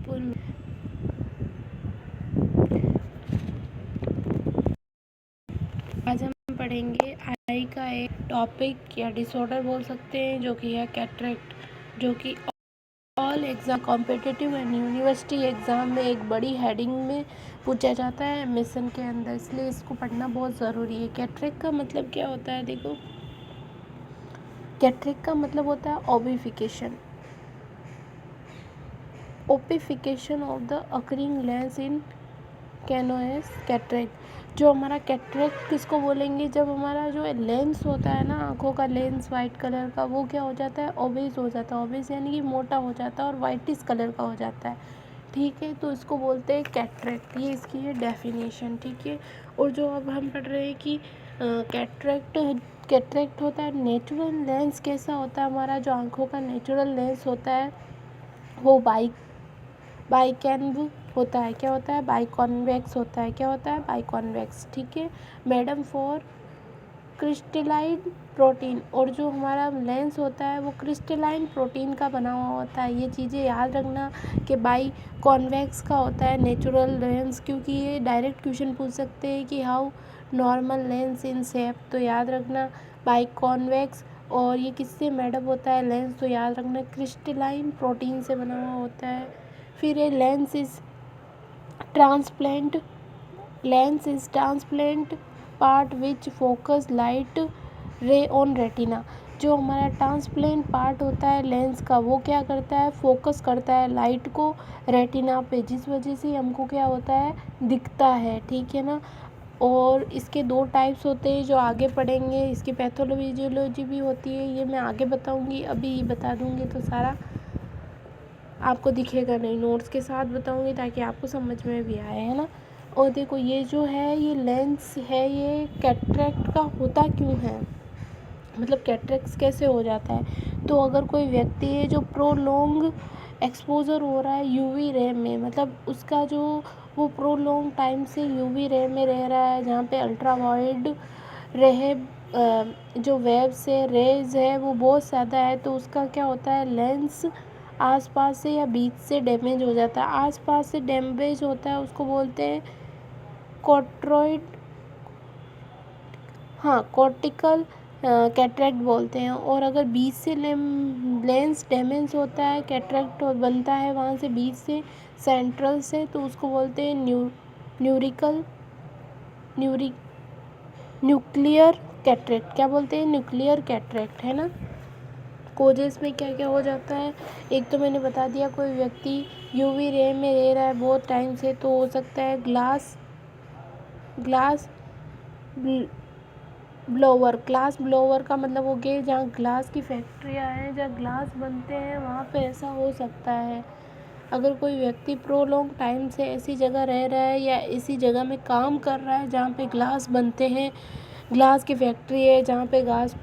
महत्वपूर्ण। आज हम पढ़ेंगे आई का एक टॉपिक या डिसऑर्डर बोल सकते हैं, जो कि है कैटरेक्ट, जो कि all exam competitive and university exam में एक बड़ी हेडिंग में पूछा जाता है मिशन के अंदर, इसलिए इसको पढ़ना बहुत ज़रूरी है। कैटरेक्ट का मतलब क्या होता है? देखो, कैटरेक्ट का मतलब होता है opacification of the occurring lens in canoes cataract. जो हमारा कैटरेक्ट किसको बोलेंगे? जब हमारा जो लेंस होता है ना, आँखों का लेंस वाइट कलर का, वो क्या हो जाता है? ओबेस हो जाता है। ओबेस यानी कि मोटा हो जाता है और वाइटिस कलर का हो जाता है। ठीक है, तो इसको बोलते हैं कैटरेक्ट। ये इसकी है डेफिनेशन। ठीक है, और जो अब हम पढ़ रहे हैं कि कैटरेक्ट होता है नेचुरल लेंस। कैसा होता है? हमारा जो आँखों का नेचुरल लेंस होता है वो बाइकैन्व होता है। क्या होता है? बाइकॉन्वेक्स होता है। क्या होता है? बाइकॉन्वेक्स। ठीक है, मैडम फॉर क्रिस्टलाइन प्रोटीन। और जो हमारा लेंस होता है वो क्रिस्टलाइन प्रोटीन का बना हुआ होता है। ये चीज़ें याद रखना कि बाई कॉन्वेक्स का होता है नेचुरल लेंस, क्योंकि ये डायरेक्ट क्वेश्चन पूछ सकते हैं कि how normal lens in shape. तो याद रखना बाई कॉन्वेक्स। और ये किससे मेडअप होता है लेंस? तो याद रखना क्रिस्टलाइन प्रोटीन से बना हुआ होता है। फिर ये lens is transplant part which focus light रे ऑन रेटिना। जो हमारा ट्रांसप्लेंट पार्ट होता है लेंस का, वो क्या करता है? फोकस करता है लाइट को रेटिना पे, जिस वजह से हमको क्या होता है? दिखता है। ठीक है ना। और इसके दो टाइप्स होते हैं जो आगे पढ़ेंगे। इसकी पैथोलॉजी भी होती है, ये मैं आगे बताऊंगी। अभी बता दूंगी तो सारा आपको दिखेगा नहीं, नोट्स के साथ बताऊंगी ताकि आपको समझ में भी आए, है ना। और देखो, ये जो है ये लेंस है, ये कैटरेक्ट का होता क्यों है, मतलब कैटरेक्ट कैसे हो जाता है? तो अगर कोई व्यक्ति है जो प्रोलोंग एक्सपोजर हो रहा है यूवी रे में, मतलब उसका जो वो प्रोलोंग टाइम से यूवी रे में रह रहा है, जहाँ पे अल्ट्रावायलेट रे जो वेव से रेज है वो बहुत ज़्यादा है, तो उसका क्या होता है? लेंस आसपास से या बीच से डैमेज हो जाता है। आसपास से डैमेज होता है उसको बोलते हैं कॉर्टिकल कैटरेक्ट बोलते हैं। और अगर बीच से लेंस डैमेज होता है, कैटरेक्ट बनता है वहाँ से बीच से, सेंट्रल से, तो उसको बोलते हैं न्यूक्लियर कैटरेक्ट। क्या बोलते हैं? न्यूक्लियर कैटरेक्ट, है ना। कोजेस में क्या क्या हो जाता है? एक तो मैंने बता दिया, कोई व्यक्ति यूवी रे में रह रहा है बहुत टाइम से, तो हो सकता है ग्लास ब्लोवर का मतलब हो गया जहाँ ग्लास की फैक्ट्रियाँ हैं, जहाँ ग्लास बनते हैं, वहाँ पे ऐसा हो सकता है। अगर कोई व्यक्ति प्रोलॉन्ग टाइम से ऐसी जगह रह रहा है या इसी जगह में काम कर रहा है जहाँ पे ग्लास बनते हैं, ग्लास की फैक्ट्री है जहाँ पे ग्लास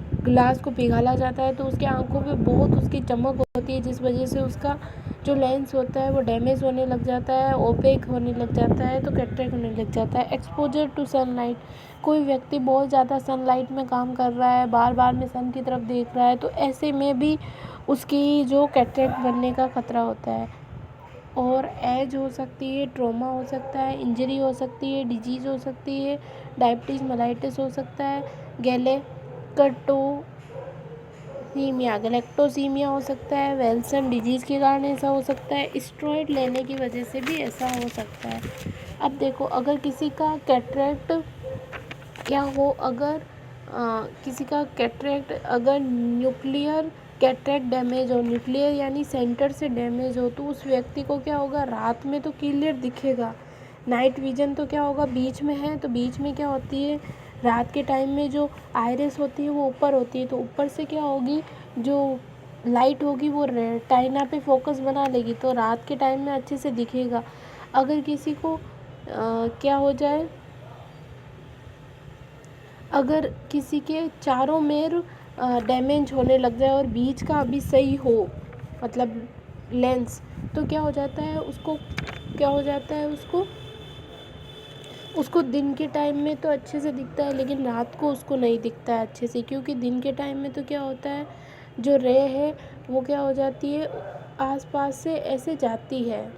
को पिघाला जाता है, तो उसकी आंखों पे बहुत उसकी चमक होती है, जिस वजह से उसका जो लेंस होता है वो डैमेज होने लग जाता है, ओपेक होने लग जाता है, तो कैटरेक्ट होने लग जाता है। Exposure to sunlight. कोई व्यक्ति बहुत ज़्यादा सनलाइट में काम कर रहा है, बार बार में सन की तरफ देख रहा है, तो ऐसे में भी उसकी जो कैटरेक्ट बनने का खतरा होता है। और एज हो सकती है, ट्रॉमा हो सकता है, इंजरी हो सकती है, डिजीज़ हो सकती है, डायबिटीज़ मेलाइटिस हो सकता है, गैलेक्टोसीमिया हो सकता है, वेल्सन डिजीज़ के कारण ऐसा हो सकता है, स्टेरॉइड लेने की वजह से भी ऐसा हो सकता है। अब देखो, अगर किसी का कैटरेक्ट क्या हो, अगर किसी का कैटरेक्ट अगर न्यूक्लियर कैटरेक्ट डैमेज हो, न्यूक्लियर यानी सेंटर से डैमेज हो, तो उस व्यक्ति को क्या होगा? रात में तो क्लियर दिखेगा, नाइट विजन तो क्या होगा? बीच में है, तो बीच में क्या होती है? रात के टाइम में जो आइरिस होती है वो ऊपर होती है, तो ऊपर से क्या होगी? जो लाइट होगी वो रेटिना पे फोकस बना लेगी, तो रात के टाइम में अच्छे से दिखेगा। अगर किसी को क्या हो जाए, अगर किसी के चारों मेर डैमेज होने लग जाए और बीच का अभी सही हो, मतलब लेंस, तो क्या हो जाता है? उसको दिन के टाइम में तो अच्छे से दिखता है, लेकिन रात को उसको नहीं दिखता है अच्छे से, क्योंकि दिन के टाइम में तो क्या होता है? जो रे है वो क्या हो जाती है? आसपास से ऐसे जाती है,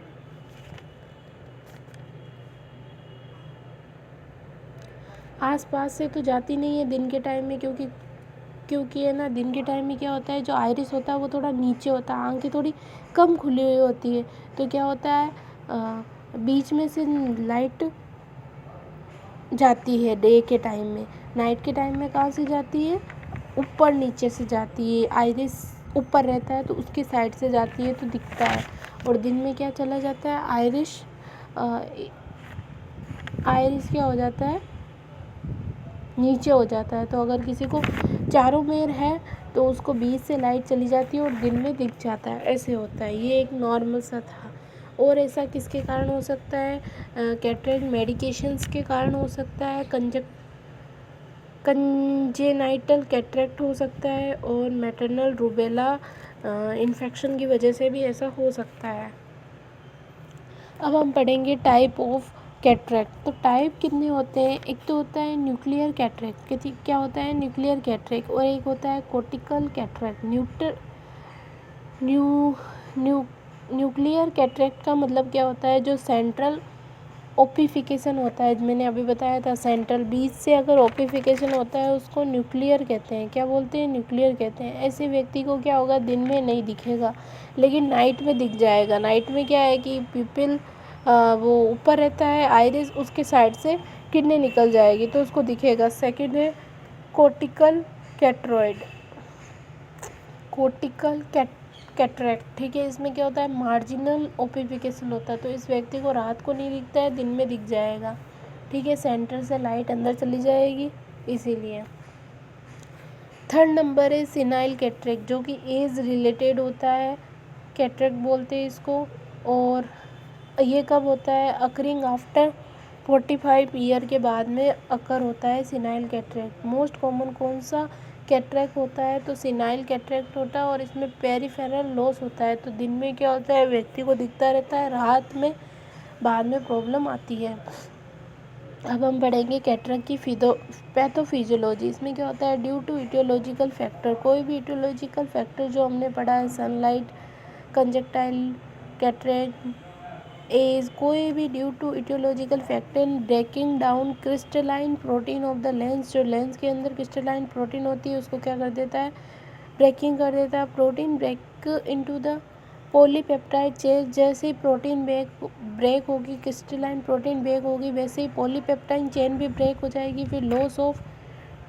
आसपास से तो जाती नहीं है दिन के टाइम में, क्योंकि है ना, दिन के टाइम में क्या होता है, जो आइरिस होता है वो थोड़ा नीचे होता है, आंखें थोड़ी कम खुली हुई होती है, तो क्या होता है बीच में से लाइट जाती है डे के टाइम में। नाइट के टाइम में कहाँ से जाती है, ऊपर नीचे से जाती है, आइरिस ऊपर रहता है तो उसकी साइड से जाती है तो दिखता है, और दिन में क्या चला जाता है, आइरिस क्या हो जाता है, नीचे हो जाता है। तो अगर किसी को चारों मेर है तो उसको बीच से लाइट चली जाती है और दिन में दिख जाता है, ऐसे होता है। ये एक नॉर्मल सा था। और ऐसा किसके कारण हो सकता है, कैटरेक्ट मेडिकेशंस के कारण हो सकता है, कंजेनाइटल कैटरेक्ट हो सकता है, और मैटरनल रूबेला इन्फेक्शन की वजह से भी ऐसा हो सकता है। अब हम पढ़ेंगे टाइप ऑफ कैटरेक्ट। तो टाइप कितने होते हैं, एक तो होता है न्यूक्लियर कैटरेक्ट, क्या होता है न्यूक्लियर कैटरेक्ट, और एक होता है कोर्टिकल कैटरेक्ट। न्यूक्लियर कैटरेक्ट का मतलब क्या होता है, जो सेंट्रल ओपिफिकेशन होता है, मैंने अभी बताया था सेंट्रल, बीच से अगर ओपिफिकेशन होता है उसको न्यूक्लियर कहते हैं। क्या बोलते हैं, न्यूक्लियर कहते हैं। ऐसे व्यक्ति को क्या होगा, दिन में नहीं दिखेगा लेकिन नाइट में दिख जाएगा। नाइट में क्या है कि पीपल वो ऊपर रहता है, आइरिस उसके साइड से किरणें निकल जाएगी तो उसको दिखेगा। सेकंड है कोर्टिकल कैटरॉइड, कोर्टिकल कैटरेक्ट, ठीक है। इसमें क्या होता है, मार्जिनल ओपिफिकेशन होता है, तो इस व्यक्ति को रात को नहीं दिखता है, दिन में दिख जाएगा, ठीक है। सेंटर से लाइट अंदर चली जाएगी इसीलिए। थर्ड नंबर है सिनाइल कैटरेक्ट, जो कि एज रिलेटेड होता है, कैटरेक्ट बोलते हैं इसको। और ये कब होता है, अकरिंग आफ्टर 45 ईयर के बाद में अकर होता है सिनाइल कैटरेक्ट। मोस्ट कॉमन कौन सा कैटरेक्ट होता है, तो सिनाइल कैटरेक्ट होता है, और इसमें पेरिफेरल लॉस होता है। तो दिन में क्या होता है, व्यक्ति को दिखता रहता है, रात में बाद में प्रॉब्लम आती है। अब हम पढ़ेंगे कैटरेक्ट की पैथोफिजियोलॉजी। इसमें क्या होता है, ड्यू टू इटियोलॉजिकल फैक्टर, कोई भी इटियोलॉजिकल फैक्टर जो हमने पढ़ा है, सनलाइट, कंजक्टाइल कैटरेक्ट, एज, कोई भी due to etiological factor breaking down crystalline protein of the lens, जो लेंस के अंदर क्रिस्टलाइन प्रोटीन होती है उसको क्या कर देता है, ब्रेकिंग कर देता है। Protein break into the polypeptide chain, जैसे ही प्रोटीन ब्रेक होगी, क्रिस्टलाइन प्रोटीन ब्रेक होगी, वैसे ही पॉलीपेप्टाइड चेन भी ब्रेक हो जाएगी। फिर loss of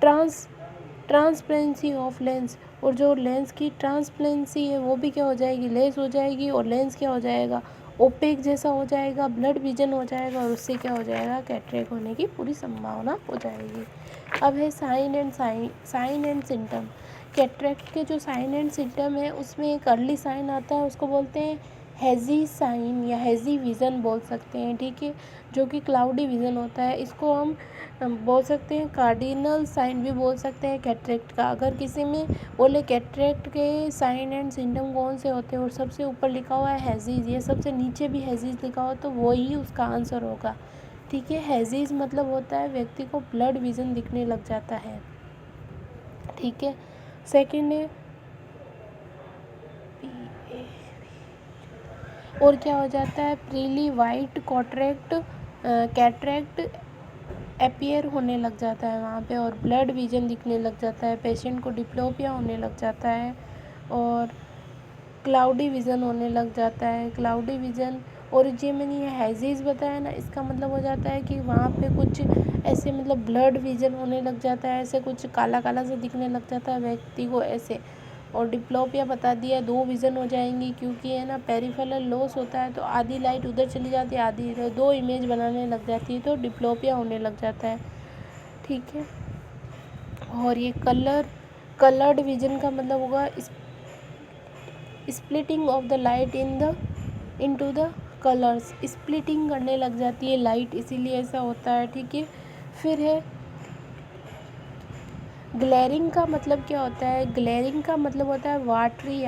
transparency of lens, और जो लेंस की ट्रांसपेरेंसी है वो भी क्या हो जाएगी, लेस हो जाएगी, और लेंस क्या हो जाएगा, ओपेक जैसा हो जाएगा, ब्लड विजन हो जाएगा, और उससे क्या हो जाएगा, कैटरेक्ट होने की पूरी संभावना हो जाएगी। अब है साइन एंड सिम्टम। कैटरेक्ट के जो साइन एंड सिम्टम है उसमें एक अर्ली साइन आता है, उसको बोलते हैं हैज़ी साइन या हैज़ी विज़न बोल सकते हैं, ठीक है, जो कि क्लाउडी विज़न होता है। इसको हम बोल सकते हैं कार्डिनल साइन भी बोल सकते हैं कैटरेक्ट का। अगर किसी में बोले कैटरेक्ट के साइन एंड सिम्टम कौन से होते हैं, और सबसे ऊपर लिखा हुआ है हैज़ीज़, या सबसे नीचे भी हैज़ीज़ लिखा हो, तो वही उसका आंसर होगा, ठीक है। हैज़ीज़ मतलब होता है व्यक्ति को ब्लड विज़न दिखने लग जाता है, ठीक है। सेकेंड है और क्या हो जाता है, प्रीली वाइट कैटरेक्ट अपीयर होने लग जाता है वहाँ पे, और ब्लड विजन दिखने लग जाता है, पेशेंट को डिप्लोपिया होने लग जाता है, और क्लाउडी विज़न होने लग जाता है, क्लाउडी विज़न। और जो मैंने ये हैज़ीज़ बताया ना, इसका मतलब हो जाता है कि वहाँ पे कुछ ऐसे मतलब ब्लड विज़न होने लग जाता है, ऐसे कुछ काला काला सा दिखने लग जाता है व्यक्ति को ऐसे। और डिप्लोपिया बता दिया, दो विज़न हो जाएंगी, क्योंकि है ना पेरिफेरल लॉस होता है, तो आधी लाइट उधर चली जाती है, आधी इधर, दो इमेज बनाने लग जाती है, तो डिप्लोपिया होने लग जाता है, ठीक है। और ये कलर्ड विज़न का मतलब होगा splitting of the light into the colours, splitting करने लग जाती है लाइट, इसीलिए ऐसा होता है, ठीक है। फिर है ग्लेरिंग का मतलब क्या होता है, ग्लेरिंग का मतलब होता है वाटरी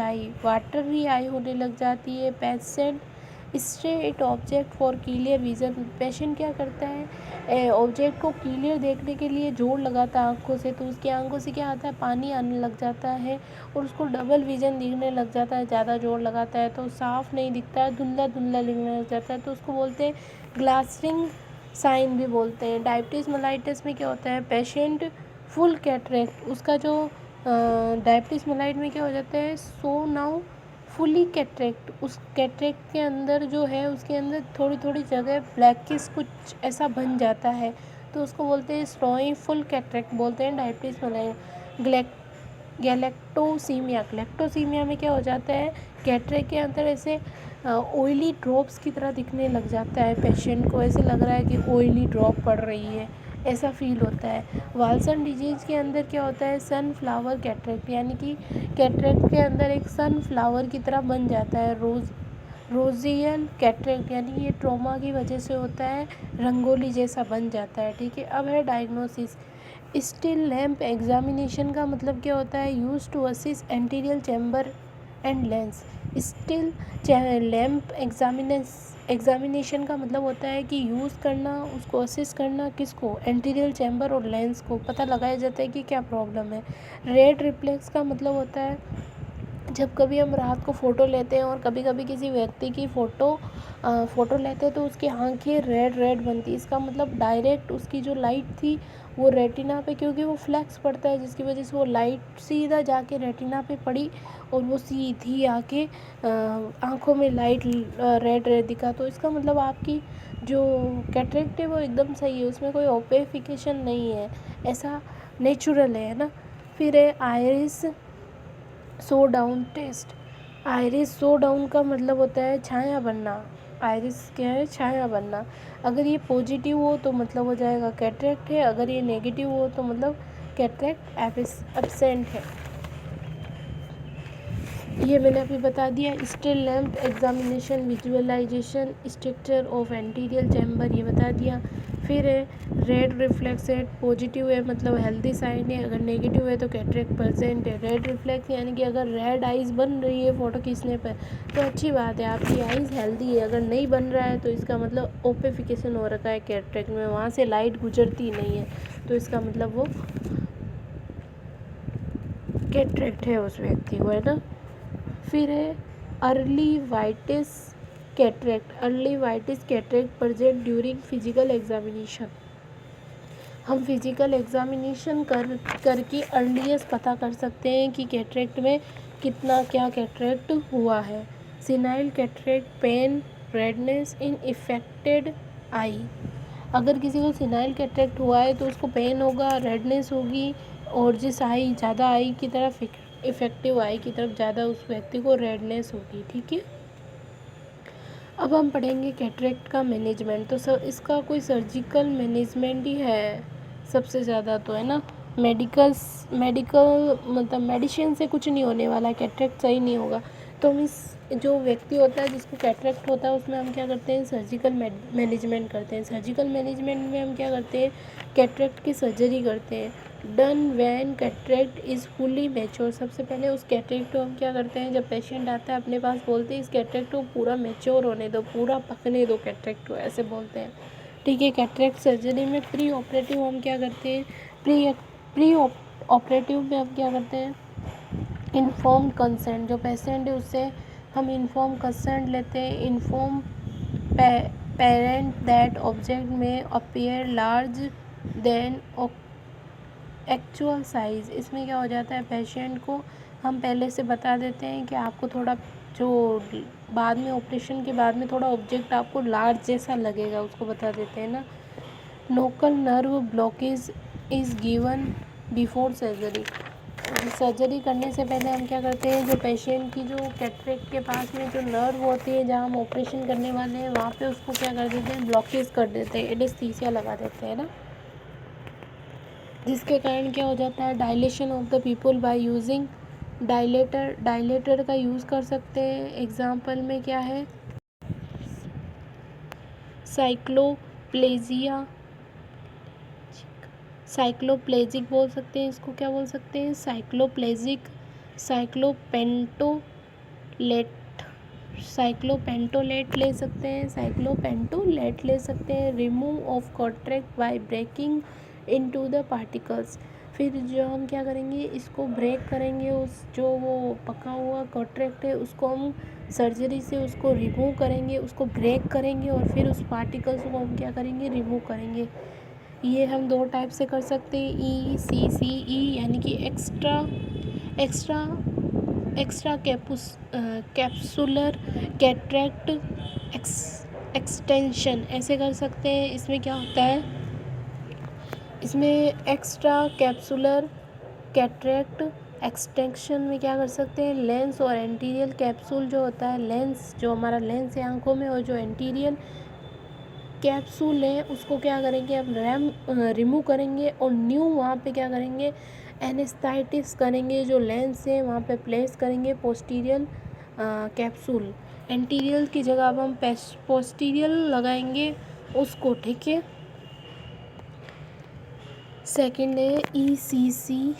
आई होने लग जाती है। Patient straight object for clear vision, patient क्या करता है, ऑब्जेक्ट को क्लियर देखने के लिए जोर लगाता है आंखों से, तो उसकी आंखों से क्या आता है, पानी आने लग जाता है, और उसको डबल विजन दिखने लग जाता है, ज़्यादा जोर लगाता है तो साफ नहीं दिखता है, धुंधला धुंधला दिखने लग जाता है, तो उसको बोलते हैं ग्लासरिंग साइन भी बोलते हैं। डायबिटीज़ मेलाइटस में क्या होता है, पेशेंट फुल कैटरेक्ट, उसका जो डायबिटीज़ मेलाइट में क्या हो जाता है, सो नाउ फुली कैटरेक्ट, उस कैटरेक्ट के अंदर जो है उसके अंदर थोड़ी थोड़ी जगह ब्लैकिश कुछ ऐसा बन जाता है, तो उसको बोलते हैं स्टोई फुल कैटरेक्ट बोलते हैं डायबिटीज़ मेलाइट। गैलेक्टोसीमिया में क्या हो जाता है, कैटरेक्ट के अंदर ऐसे ऑयली ड्रॉप्स की तरह दिखने लग जाता है, पेशेंट को ऐसे लग रहा है कि ऑयली ड्रॉप पड़ रही है, ऐसा फील होता है। वाल्सन डिजीज़ के अंदर क्या होता है, सनफ्लावर कैटरेक्ट, यानी कि कैटरेक्ट के अंदर एक सनफ्लावर की तरह बन जाता है। रोजियल कैटरेक्ट, यानी ये ट्रॉमा की वजह से होता है, रंगोली जैसा बन जाता है। ठीक है, अब है डायग्नोसिस। स्टिल लैम्प एग्जामिनेशन का मतलब क्या होता है, use to assess anterior chamber and lens. स्टिल लैम्प एग्जामिनेशन का मतलब होता है कि यूज़ करना, उसको असिस्ट करना, किसको, एंटीरियर चैम्बर और लेंस को, पता लगाया जाता है कि क्या प्रॉब्लम है। रेड रिफ्लेक्स का मतलब होता है जब कभी हम रात को फ़ोटो लेते हैं और कभी कभी किसी व्यक्ति की फ़ोटो लेते हैं तो उसकी आंखें रेड बनती है, इसका मतलब डायरेक्ट उसकी जो लाइट थी वो रेटिना पे, क्योंकि वो फ्लैक्स पड़ता है जिसकी वजह से वो लाइट सीधा जाके रेटिना पे पड़ी और वो सीधी आके आँखों में लाइट रेड दिखा, तो इसका मतलब आपकी जो कैटरेक्ट है वो एकदम सही है, उसमें कोई ओपेफिकेशन नहीं है, ऐसा नेचुरल है ना। फिर है iris shadow test. Iris shadow का मतलब होता है छाया बनना। आइरिस क्या है, छाया बनना। अगर ये पॉजिटिव हो तो मतलब हो जाएगा कैटरेक्ट है, अगर ये नेगेटिव हो तो मतलब कैटरेक्ट एब्सेंट है। ये मैंने अभी बता दिया। स्टिल lamp examination, visualisation, structure of anterior chamber, ये बता दिया। फिर है रेड रिफ्लेक्स है, पॉजिटिव है मतलब हेल्दी साइन है, अगर नेगेटिव है तो कैटरेक्ट प्रेजेंट है। रेड रिफ्लेक्स यानी कि अगर रेड आइज़ बन रही है फ़ोटो खींचने पर तो अच्छी बात है, आपकी आइज़ हेल्दी है। अगर नहीं बन रहा है तो इसका मतलब ओपेफिकेशन हो रखा है कैटरेक्ट में, वहाँ से लाइट गुजरती नहीं है, तो इसका मतलब वो कैटरेक्ट है उस व्यक्ति को, है ना। फिर है early whitish cataract present during physical examination. हम फिजिकल एग्जामिनेशन करके अर्लीस्ट पता कर सकते हैं कि कैटरेक्ट में कितना क्या कैटरेक्ट हुआ है। सिनाइल कैटरेक्ट, पेन, रेडनेस इन इफेक्टेड आई। अगर किसी को सिनाइल कैटरेक्ट हुआ है तो उसको पेन होगा, रेडनेस होगी, और जिस आई ज़्यादा आई की तरफ इफेक्टिव आई की तरफ ज़्यादा उस व्यक्ति को रेडनेस होगी। ठीक है, अब हम पढ़ेंगे कैटरेक्ट का मैनेजमेंट। तो इसका कोई सर्जिकल मैनेजमेंट ही है सबसे ज़्यादा, तो है ना। मेडिकल मतलब मेडिसिन से कुछ नहीं होने वाला, कैटरेक्ट सही नहीं होगा। तो हम इस जो व्यक्ति होता है जिसको कैटरेक्ट होता है उसमें हम क्या करते हैं, सर्जिकल मैनेजमेंट करते हैं। सर्जिकल मैनेजमेंट में हम क्या करते हैं, कैटरेक्ट की सर्जरी करते हैं। Done when cataract is fully mature. सबसे पहले उस कैटरेक्ट को हम क्या करते हैं, जब पेशेंट आता है अपने पास बोलते हैं इस कैटरेक्ट को पूरा मैच्योर होने दो, पूरा पकने दो कैटरेक्ट को, ऐसे बोलते हैं। ठीक है, कैटरेक्ट सर्जरी में प्री ऑपरेटिव हम क्या करते हैं, प्री ऑपरेटिव में हम क्या करते हैं, इन्फॉर्म कंसेंट, जो पेशेंट है उससे हम इन्फॉर्म कंसेंट लेते हैं। इन्फॉर्म पेरेंट दैट ऑब्जेक्ट में appear large then actual size. इसमें क्या हो जाता है, पेशेंट को हम पहले से बता देते हैं कि आपको थोड़ा जो बाद में ऑपरेशन के बाद में थोड़ा ऑब्जेक्ट आपको लार्ज जैसा लगेगा, उसको बता देते हैं ना। Local nerve blockage is given before surgery. Surgery करने से पहले हम क्या करते हैं, जो पेशेंट की जो कैटरेक्ट के पास में जो नर्व होती है जहाँ हम ऑपरेशन करने वाले हैं वहाँ पे उसको क्या कर देते हैं, ब्लॉकेज कर देते हैं, एनेस्थीसिया लगा देते हैं ना, जिसके कारण क्या हो जाता है, dilation of the people by using dilator का यूज़ कर सकते हैं। एग्जाम्पल में क्या है, साइक्लोप्लेजिक बोल सकते हैं, इसको क्या बोल सकते हैं, साइक्लोपेंटोलेट ले सकते हैं। Remove of contract by breaking into the particles. फिर जो हम क्या करेंगे, इसको ब्रेक करेंगे, उस जो वो पका हुआ कॉन्ट्रैक्ट है उसको हम सर्जरी से उसको रिमूव करेंगे, उसको ब्रेक करेंगे और फिर उस पार्टिकल्स को हम क्या करेंगे, रिमूव करेंगे। ये हम दो टाइप से कर सकते हैं, ECCE यानी कि एक्स्ट्रा कैप्सुलर कैटरेक्ट एक्सटेंशन, ऐसे कर सकते हैं। इसमें क्या होता है, इसमें एक्स्ट्रा कैप्सुलर कैटरेक्ट एक्सटेंशन में क्या कर सकते हैं, लेंस और एंटीरियल कैप्सूल जो होता है, लेंस जो हमारा लेंस है आंखों में, और जो एंटीरियल कैप्सूल है उसको क्या करेंगे, हम रिमूव करेंगे और न्यू वहाँ पे क्या करेंगे, एनेस्थेटिस करेंगे, जो लेंस है वहाँ पे प्लेस करेंगे पोस्टीरियल कैप्सूल। एंटीरियल की जगह अब हम पोस्टीरियल लगाएंगे उसको, ठीक है। सेकंड है ECCE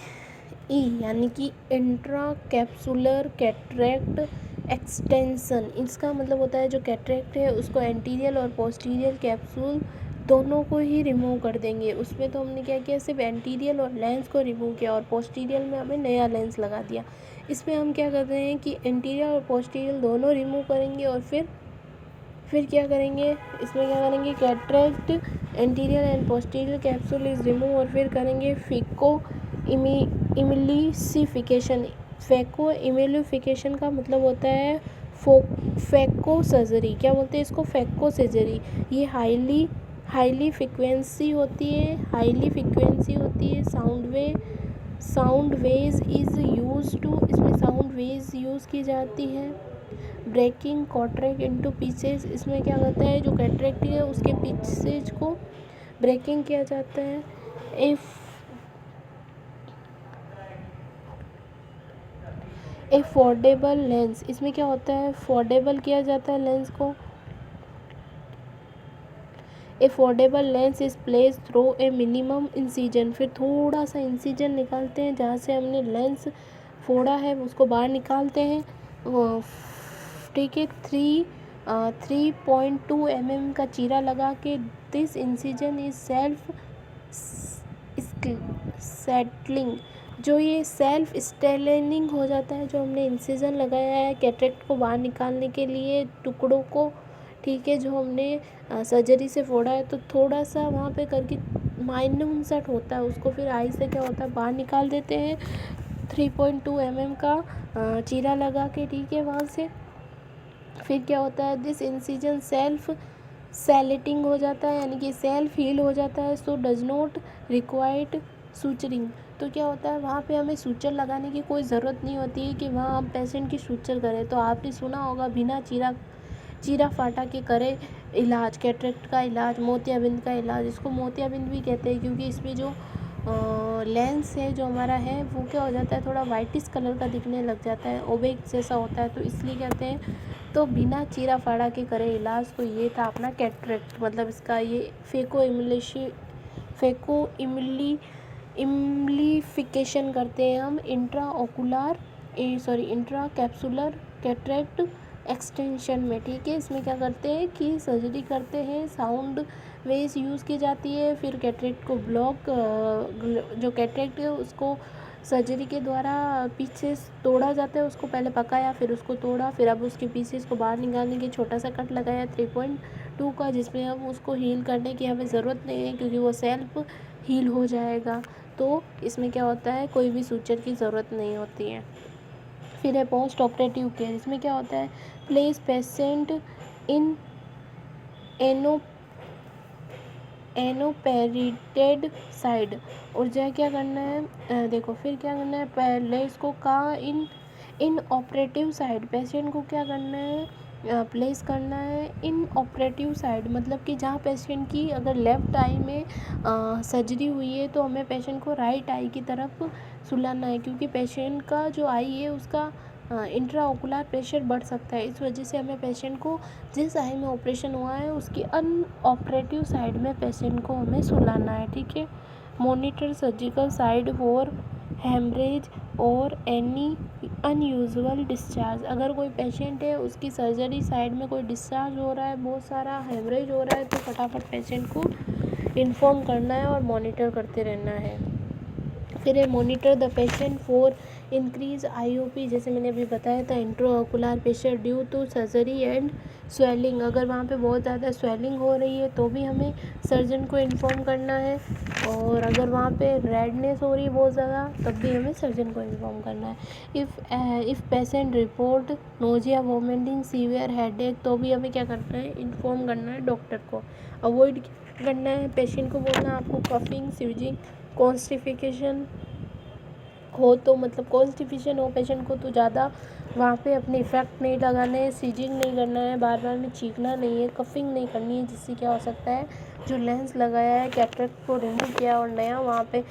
यानी कि इंट्रा कैप्सुलर कैटरेक्ट एक्सटेंशन। इसका मतलब होता है जो कैटरेक्ट है उसको एंटीरियल और पोस्टीरियल कैप्सूल दोनों को ही रिमूव कर देंगे। उसमें तो हमने क्या किया, सिर्फ एंटीरियल और लेंस को रिमूव किया और पोस्टीरियल में हमें नया लेंस लगा दिया। इसमें हम क्या कर रहे हैं कि एंटीरियल और पोस्टीरियल दोनों रिमूव करेंगे और फिर क्या करेंगे, इसमें क्या करेंगे, cataract anterior and posterior capsule is remove और फिर करेंगे फेको इमिलिसिफिकेशन। फेको इमिलिफिकेशन का मतलब होता है फेको सर्जरी। क्या बोलते हैं इसको, फेको सर्जरी। ये हाईली फ्रिक्वेंसी होती है। Sound waves is use to, इसमें साउंड वेज यूज़ की जाती है। ब्रेकिंग कॉन्ट्रैक्ट इनटू पीसेज, इसमें क्या होता है, जो कैटरेक्ट है उसके पीसेज को ब्रेकिंग किया जाता है। फोल्डेबल लेंस, इसमें क्या होता है, फोल्डेबल किया जाता है लेंस को। Foldable lens is place through a minimum incision, फिर थोड़ा सा इंसिजन निकालते हैं जहाँ से हमने लेंस फोड़ा है उसको बाहर निकालते हैं, ठीक है। 3.2 mm का चीरा लगा के this incision is self settling, जो ये सेल्फ स्टेलिंग हो जाता है। जो हमने इंसिजन लगाया है कैटरेक्ट को बाहर निकालने के लिए टुकड़ों को, ठीक है, जो हमने सर्जरी से फोड़ा है, तो थोड़ा सा वहाँ पे करके माइन्यूट सेट होता है, उसको फिर आई से क्या होता है बाहर निकाल देते हैं 3.2 mm का चीरा लगा के, ठीक है। वहाँ से फिर क्या होता है, दिस इंसिजन सेल्फ सेलेटिंग हो जाता है, यानी कि सेल्फ हील हो जाता है। So does not required suturing, तो क्या होता है वहाँ पे हमें सूचर लगाने की कोई ज़रूरत नहीं होती है कि वहाँ हम पेशेंट की सूचर करें। तो आपने सुना होगा बिना चीरा फाटा के करे इलाज, कैटरेक्ट का इलाज, मोतियाबिंद का इलाज। इसको मोतियाबिंद भी कहते हैं क्योंकि इसमें जो लेंस है जो हमारा है वो क्या हो जाता है, थोड़ा वाइटिश कलर का दिखने लग जाता है, ओबेक जैसा होता है, तो इसलिए कहते हैं। तो बिना चीरा फाड़ा के करे इलाज, तो ये था अपना कैटरेक्ट, मतलब इसका ये फेको इम्प्लीफिकेशन करते हैं हम इंट्रा कैप्सुलर कैटरेक्ट एक्सटेंशन में, ठीक है। इसमें क्या करते हैं कि सर्जरी करते हैं, साउंड वेज यूज़ की जाती है, फिर कैटरेक्ट को जो कैटरेक्ट है उसको सर्जरी के द्वारा पीछे तोड़ा जाता है, उसको पहले पकाया फिर उसको तोड़ा, फिर अब उसके पीसेस को बाहर निकालने के छोटा सा कट लगाया 3.2 का, जिसमें हम उसको हील करने की हमें ज़रूरत नहीं है क्योंकि वो सेल्फ हील हो जाएगा। तो इसमें क्या होता है, कोई भी सूचर की ज़रूरत नहीं होती है। फिर है पोस्ट ऑपरेटिव केयर, इसमें क्या होता है, प्लेस पेशेंट इन एनोपेरिटेड साइड, और जो क्या करना है, देखो फिर क्या करना है, पहले इसको कहा इन ऑपरेटिव साइड, पेशेंट को क्या करना है, प्लेस करना है इन ऑपरेटिव साइड, मतलब कि जहाँ पेशेंट की अगर लेफ़्ट आई में सर्जरी हुई है तो हमें पेशेंट को राइट आई की तरफ सुलाना है, क्योंकि पेशेंट का जो आई है उसका इंट्रा ओकुलर प्रेशर बढ़ सकता है। इस वजह से हमें पेशेंट को जिस आई में ऑपरेशन हुआ है उसकी अनऑपरेटिव साइड में पेशेंट को हमें सुलाना है, ठीक है। Monitor surgical side for haemorrhage और एनी अनयूजुअल डिस्चार्ज, अगर कोई पेशेंट है उसकी सर्जरी साइड में कोई डिस्चार्ज हो रहा है, बहुत सारा हेमरेज हो रहा है, तो फटाफट पेशेंट को इन्फॉर्म करना है और मॉनिटर करते रहना है। फिर है monitor the patient for increase IOP, जैसे मैंने अभी बताया था, intraocular pressure due to surgery and swelling. अगर वहाँ पे बहुत ज़्यादा स्वेलिंग हो रही है तो भी हमें सर्जन को इन्फॉर्म करना है, और अगर वहाँ पे रेडनेस हो रही है बहुत ज़्यादा तब भी हमें सर्जन को इन्फॉर्म करना है। If patient report nausea, vomiting, severe headache, तो भी हमें क्या करना है, इन्फॉर्म करना है डॉक्टर को। अवॉइड करना है पेशेंट को बोलना आपको कफिंग, स्वीजिंग, कॉन्स्टिफिकेशन हो तो, मतलब कॉन्स्टिपेशन हो पेशेंट को तो ज़्यादा वहाँ पे अपने इफ़ेक्ट नहीं लगाने है, सीजिंग नहीं करना है, बार बार में चीखना नहीं है, कफिंग नहीं करनी है, जिससे क्या हो सकता है जो लेंस लगाया है, कैटरेक्ट को रिमूव किया और नया वहाँ पे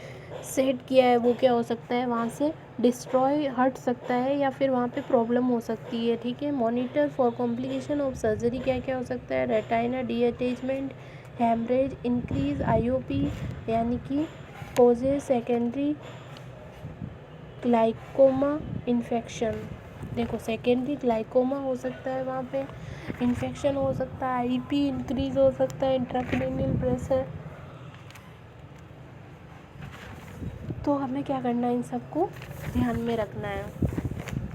सेट किया है, वो क्या हो सकता है वहाँ से डिस्ट्रॉय हट सकता है या फिर वहाँ पे प्रॉब्लम हो सकती है। ठीक है। Monitor for complication of surgery, क्या क्या हो सकता है, रेटाइना डीअटैचमेंट, हेमरेज, इंक्रीज IOP यानी कि कोजेज सेकेंडरी ग्लाइकोमा इन्फेक्शन। देखो सेकेंडरी ग्लाइकोमा हो सकता है, वहाँ पे इन्फेक्शन हो सकता है, IP इंक्रीज हो सकता है, इंट्राक्रैनियल प्रेशर। तो हमें क्या करना है, इन सबको ध्यान में रखना है।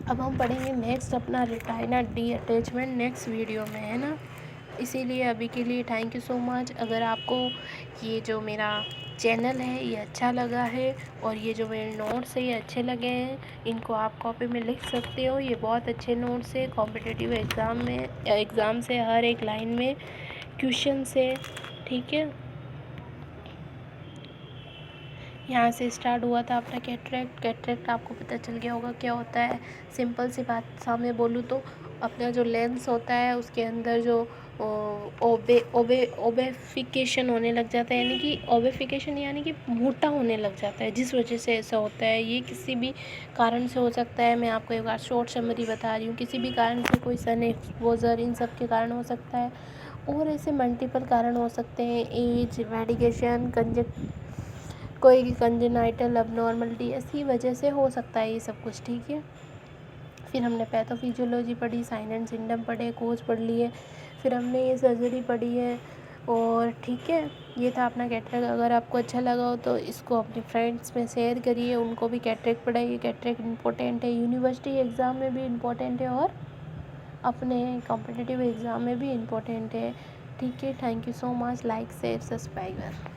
अब हम पढ़ेंगे नेक्स्ट अपना रेटाइना डीअटैचमेंट नेक्स्ट वीडियो में, है ना। इसीलिए अभी के लिए थैंक यू सो मच। अगर आपको ये जो मेरा चैनल है ये अच्छा लगा है और ये जो मेरे नोट्स है ये अच्छे लगे हैं, इनको आप कॉपी में लिख सकते हो। ये बहुत अच्छे नोट्स है, कॉम्पिटिटिव एग्ज़ाम से हर एक लाइन में क्वेश्चन से। ठीक है। यहाँ से स्टार्ट हुआ था अपना कैटरेक्ट आपको पता चल गया होगा क्या होता है। सिंपल सी बात सामने बोलूँ तो अपना जो लेंस होता है उसके अंदर जो ओबेफिकेशन होने लग जाता है, यानी कि ओबेफिकेशन यानी कि मोटा होने लग जाता है, जिस वजह से ऐसा होता है। ये किसी भी कारण से हो सकता है। मैं आपको एक बार शॉर्ट समरी बता रही हूँ। किसी भी कारण से, कोई सन एक्सपोजर, इन सब के कारण हो सकता है, और ऐसे मल्टीपल कारण हो सकते हैं, एज, मेडिकेशन, कोई कंजेनाइटल अबनॉर्मलिटी, ऐसी वजह से हो सकता है ये सब कुछ। ठीक है। फिर हमने पैथोफिजियोलॉजी पढ़ी, साइन एंड सिम्टम पढ़े, कोज पढ़ लिए, फिर हमने ये सर्जरी पढ़ी है। और ठीक है, ये था अपना कैटरेक्ट। अगर आपको अच्छा लगा हो तो इसको अपने फ्रेंड्स में शेयर करिए, उनको भी कैटरेक्ट पढ़ाइए। कैटरेक्ट इम्पोर्टेंट है, यूनिवर्सिटी एग्ज़ाम में भी इम्पोर्टेंट है और अपने कॉम्पिटिटिव एग्ज़ाम में भी इम्पोर्टेंट है। ठीक है। Thank you so much. Like, share, subscribe.